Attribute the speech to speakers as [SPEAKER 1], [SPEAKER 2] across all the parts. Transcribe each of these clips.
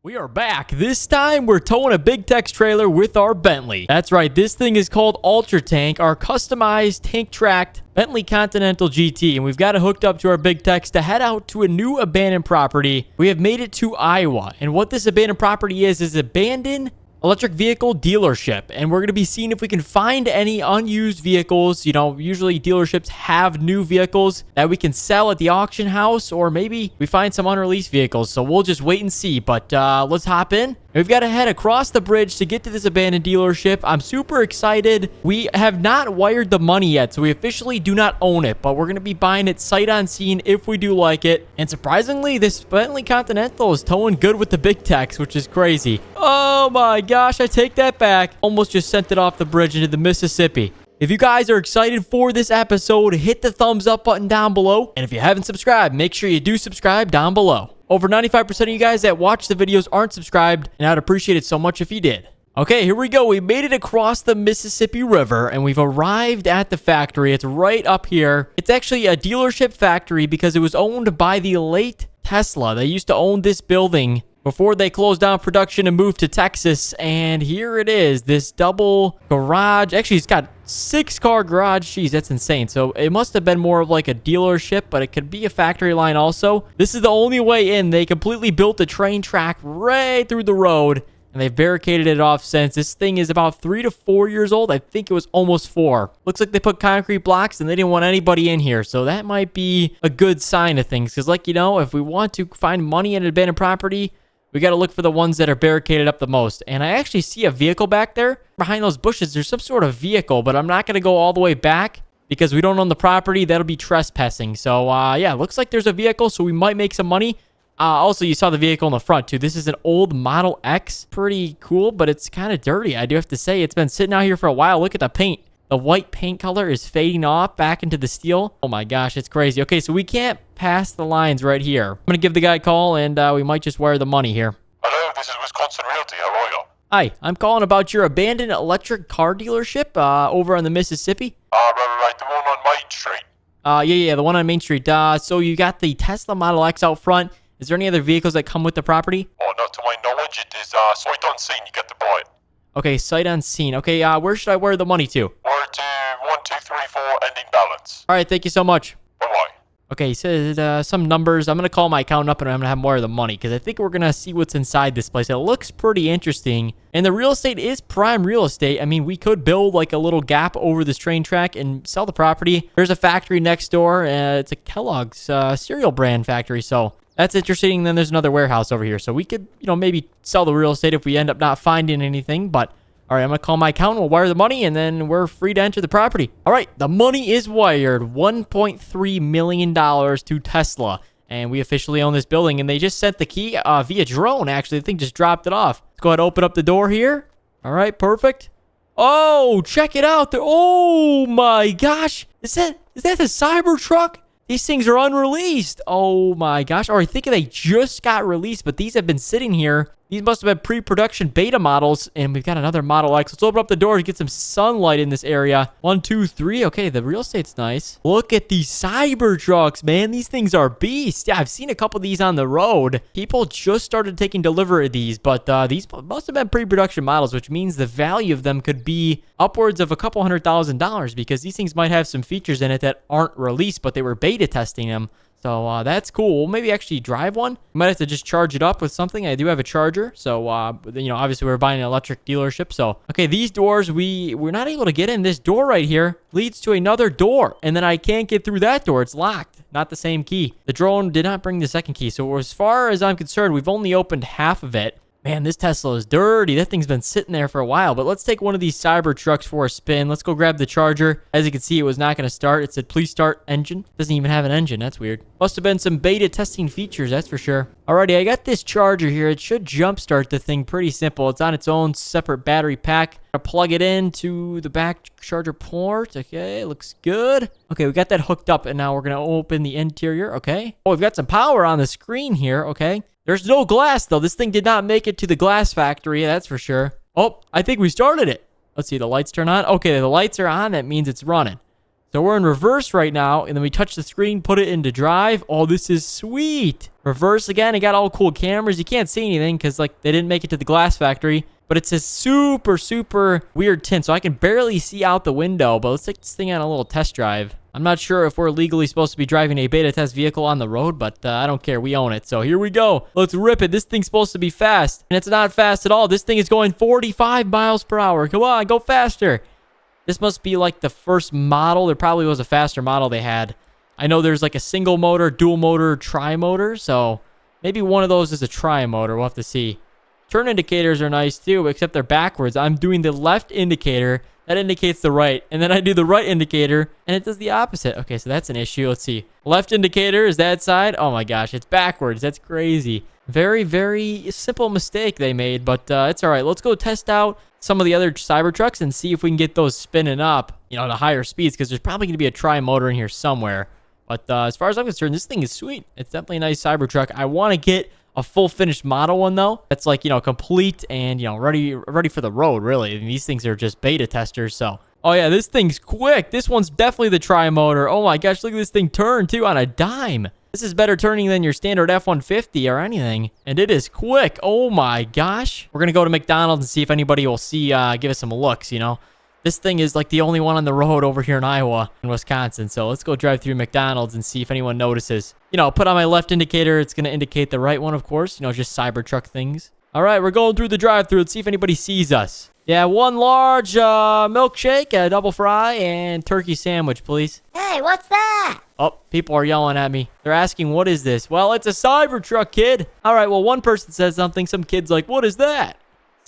[SPEAKER 1] We are back. This time, we're towing a big Tex trailer with our Bentley. That's right, this thing is called Ultra Tank, our customized tank-tracked Bentley Continental GT, and we've got it hooked up to our big Tex to head out to a new abandoned property. We have made it to Iowa, and what this abandoned property is abandoned electric vehicle dealership, and we're going to be seeing if we can find any unused vehicles. You know, usually dealerships have new vehicles that we can sell at the auction house, or maybe we find some unreleased vehicles, so we'll just wait and see. But let's hop in. We've got to head across the bridge to get to this abandoned dealership. I'm super excited. We have not wired the money yet, so we officially do not own it, but we're going to be buying it sight unseen if we do like it. And surprisingly, this Bentley Continental is towing good with the big Tex, which is crazy. Oh my gosh, I take that back. Almost just sent it off the bridge into the Mississippi. If you guys are excited for this episode, hit the thumbs up button down below. And if you haven't subscribed, make sure you do subscribe down below. Over 95% of you guys that watch the videos aren't subscribed, and I'd appreciate it so much if you did. Okay, here we go. We made it across the Mississippi River, and we've arrived at the factory. It's right up here. It's actually a dealership factory because it was owned by the late Tesla. They used to own this building before they closed down production and moved to Texas. And here it is, this double garage. Actually, it's got 6-car garage. Jeez, that's insane. So it must have been more of like a dealership, but it could be a factory line also. This is the only way in. They completely built the train track right through the road, and they've barricaded it off since. This thing is about 3 to 4 years old. I think it was almost 4. Looks like they put concrete blocks and they didn't want anybody in here. So that might be a good sign of things. Because like, you know, if we want to find money in an abandoned property, we got to look for the ones that are barricaded up the most. And I actually see a vehicle back there. Behind those bushes, there's some sort of vehicle, but I'm not going to go all the way back because we don't own the property. That'll be trespassing. So, yeah, looks like there's a vehicle, so we might make some money. Also, you saw the vehicle in the front, too. This is an old Model X. Pretty cool, but it's kind of dirty. I do have to say, it's been sitting out here for a while. Look at the paint. The white paint color is fading off back into the steel. Oh my gosh, it's crazy. Okay, so we can't pass the lines right here. I'm going to give the guy a call, and we might just wire the money here.
[SPEAKER 2] Hello, this is Wisconsin Realty. How are you?
[SPEAKER 1] Hi, I'm calling about your abandoned electric car dealership over on the Mississippi.
[SPEAKER 2] Right, the one on Main Street.
[SPEAKER 1] Yeah, the one on Main Street. So you got the Tesla Model X out front. Is there any other vehicles that come with the property?
[SPEAKER 2] Oh, not to my knowledge. It is sight unseen. You get to buy it.
[SPEAKER 1] Okay, sight unseen. Okay, where should I wire the money to?
[SPEAKER 2] Wire to 1234 ending balance.
[SPEAKER 1] All right, thank you so much.
[SPEAKER 2] Bye-bye.
[SPEAKER 1] Okay, he says some numbers. I'm going to call my accountant up and I'm going to have more of the money because I think we're going to see what's inside this place. It looks pretty interesting. And the real estate is prime real estate. I mean, we could build like a little gap over this train track and sell the property. There's a factory next door. It's a Kellogg's cereal brand factory. So that's interesting. And then there's another warehouse over here. So we could, you know, maybe sell the real estate if we end up not finding anything. But all right, I'm going to call my accountant. We'll wire the money, and then we're free to enter the property. All right, the money is wired. $1.3 million to Tesla. And we officially own this building. And they just sent the key via drone, actually. The thing just dropped it off. Let's go ahead and open up the door here. All right, perfect. Oh, check it out. Oh, my gosh. Is that the Cybertruck? These things are unreleased. Oh, my gosh. Or I think they just got released, but these have been sitting here. These must have been pre-production beta models, and we've got another Model X. Let's open up the door to get some sunlight in this area. 1, 2, 3. Okay, the real estate's nice. Look at these Cybertrucks, man. These things are beasts. Yeah, I've seen a couple of these on the road. People just started taking delivery of these, but these must have been pre-production models, which means the value of them could be upwards of a couple $100,000 because these things might have some features in it that aren't released, but they were beta testing them. So that's cool. We'll maybe actually drive one. Might have to just charge it up with something. I do have a charger. So, you know, obviously we're buying an electric dealership. So, okay, these doors, we're not able to get in. This door right here leads to another door. And then I can't get through that door. It's locked. Not the same key. The drone did not bring the second key. So as far as I'm concerned, we've only opened half of it. Man, this Tesla is dirty. That thing's been sitting there for a while. But let's take one of these Cybertrucks for a spin. Let's go grab the charger. As you can see, it was not going to start. It said, please start engine. Doesn't even have an engine. That's weird. Must have been some beta testing features, that's for sure. Alrighty, I got this charger here. It should jumpstart the thing pretty simple. It's on its own separate battery pack. I'll plug it into the back charger port. Okay, looks good. Okay, we got that hooked up, and now we're going to open the interior. Okay. Oh, we've got some power on the screen here. Okay. There's no glass, though. This thing did not make it to the glass factory, that's for sure. Oh, I think we started it. Let's see, the lights turn on. Okay, the lights are on. That means it's running. So we're in reverse right now, and then we touch the screen, put it into drive. Oh, this is sweet. Reverse again. It got all cool cameras. You can't see anything because like they didn't make it to the glass factory. But it's a super, super weird tint, so I can barely see out the window. But let's take this thing on a little test drive. I'm not sure if we're legally supposed to be driving a beta test vehicle on the road, but I don't care. We own it. So here we go. Let's rip it. This thing's supposed to be fast, and it's not fast at all. This thing is going 45 miles per hour. Come on, go faster. This must be like the first model. There probably was a faster model they had. I know there's like a single motor, dual motor, tri-motor. So maybe one of those is a tri-motor. We'll have to see. Turn indicators are nice too, except they're backwards. I'm doing the left indicator. That indicates the right. And then I do the right indicator, and it does the opposite. Okay, so that's an issue. Let's see. Left indicator is that side. Oh my gosh, it's backwards. That's crazy. Very, very simple mistake they made, but it's all right. Let's go test out some of the other Cybertrucks and see if we can get those spinning up, you know, to higher speeds, because there's probably going to be a tri-motor in here somewhere. But as far as I'm concerned, this thing is sweet. It's definitely a nice Cybertruck. I want to get a full finished model one though. That's like, you know, complete and, you know, ready for the road, really. I mean, these things are just beta testers, so. Oh yeah, this thing's quick. This one's definitely the tri-motor. Oh my gosh, look at this thing turn too on a dime. This is better turning than your standard F-150 or anything. And it is quick. Oh my gosh. We're going to go to McDonald's and see if anybody will see, give us some looks, you know. This thing is like the only one on the road over here in Iowa and Wisconsin. So let's go drive through McDonald's and see if anyone notices. You know, put on my left indicator. It's going to indicate the right one, of course. You know, just Cybertruck things. All right, we're going through the drive-thru. Let's see if anybody sees us. Yeah, one large milkshake, a double fry, and turkey sandwich, please.
[SPEAKER 3] Hey, what's that?
[SPEAKER 1] Oh, people are yelling at me. They're asking, what is this? Well, it's a Cybertruck, kid. All right, well, one person says something. Some kid's like, what is that?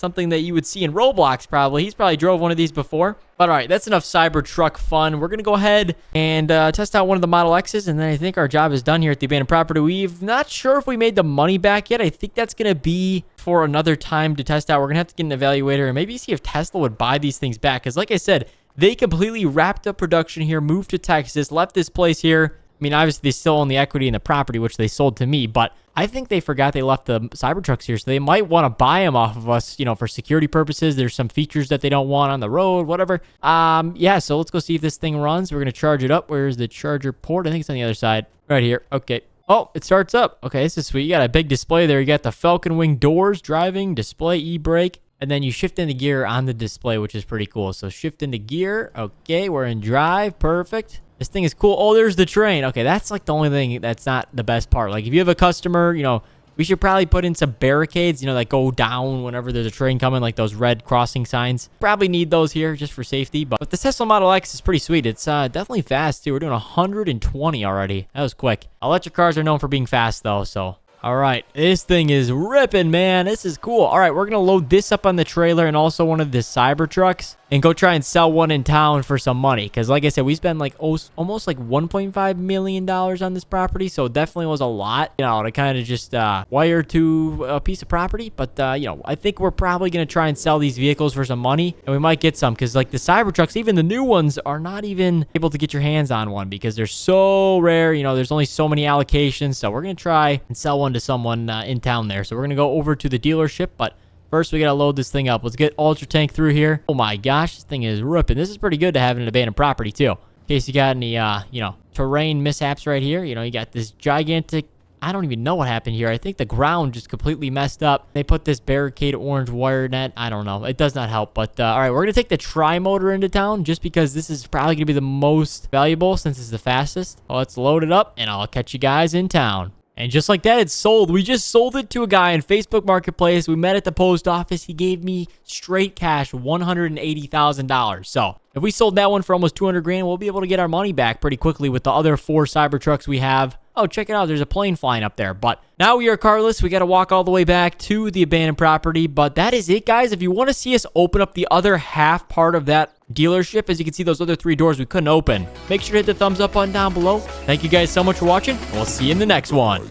[SPEAKER 1] Something that you would see in Roblox, probably. He's probably drove one of these before. But all right, that's enough Cybertruck fun. We're going to go ahead and test out one of the Model X's, and then I think our job is done here at the abandoned property. We're not sure if we made the money back yet. I think that's going to be for another time to test out. We're going to have to get an evaluator and maybe see if Tesla would buy these things back. Because like I said, they completely wrapped up production here, moved to Texas, left this place here. I mean, obviously, they still own the equity in the property, which they sold to me, but I think they forgot they left the Cybertrucks here, so they might want to buy them off of us, you know, for security purposes. There's some features that they don't want on the road, whatever. Yeah, so let's go see if this thing runs. We're going to charge it up. Where's the charger port? I think it's on the other side. Right here. Okay. Oh, it starts up. Okay, this is sweet. You got a big display there. You got the Falcon Wing doors, driving, display, e-brake, and then you shift into gear on the display, which is pretty cool. So shift into gear. Okay, we're in drive. Perfect. This thing is cool. Oh, there's the train. Okay, that's like the only thing that's not the best part. Like if you have a customer, you know, we should probably put in some barricades, you know, that go down whenever there's a train coming, like those red crossing signs. Probably need those here just for safety. But the Tesla Model X is pretty sweet. It's definitely fast too. We're doing 120 already. That was quick. Electric cars are known for being fast though, so. All right, this thing is ripping, man. This is cool. All right, we're going to load this up on the trailer and also one of the Cybertrucks and go try and sell one in town for some money. Because like I said, we spent like almost like $1.5 million on this property. So it definitely was a lot, you know, to kind of just wire to a piece of property. But, you know, I think we're probably going to try and sell these vehicles for some money. And we might get some because like the Cybertrucks, even the new ones, are not even able to get your hands on one because they're so rare. You know, there's only so many allocations. So we're going to try and sell one to someone in town there. So we're going to go over to the dealership. But first, we got to load this thing up. Let's get Ultra Tank through here. Oh my gosh, this thing is ripping. This is pretty good to have in an abandoned property too. In case you got any, you know, terrain mishaps right here. You know, you got this gigantic, I don't even know what happened here. I think the ground just completely messed up. They put this barricade orange wire net. I don't know. It does not help. But, all right, we're going to take the tri-motor into town just because this is probably going to be the most valuable since it's the fastest. Well, let's load it up, and I'll catch you guys in town. And just like that, it's sold. We just sold it to a guy in Facebook Marketplace. We met at the post office. He gave me straight cash, $180,000. So if we sold that one for almost 200 grand, we'll be able to get our money back pretty quickly with the other 4 Cybertrucks we have. Oh, check it out. There's a plane flying up there. But now we are carless. We got to walk all the way back to the abandoned property. But that is it, guys. If you want to see us open up the other half part of that dealership, as you can see, those other 3 doors we couldn't open, make sure to hit the thumbs up button down below. Thank you guys so much for watching, and we'll see you in the next one.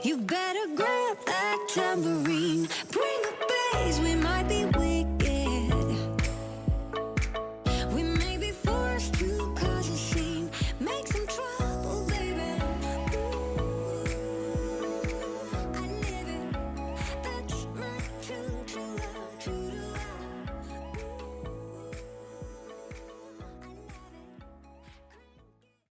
[SPEAKER 3] You better grab that tambourine, bring a bass, we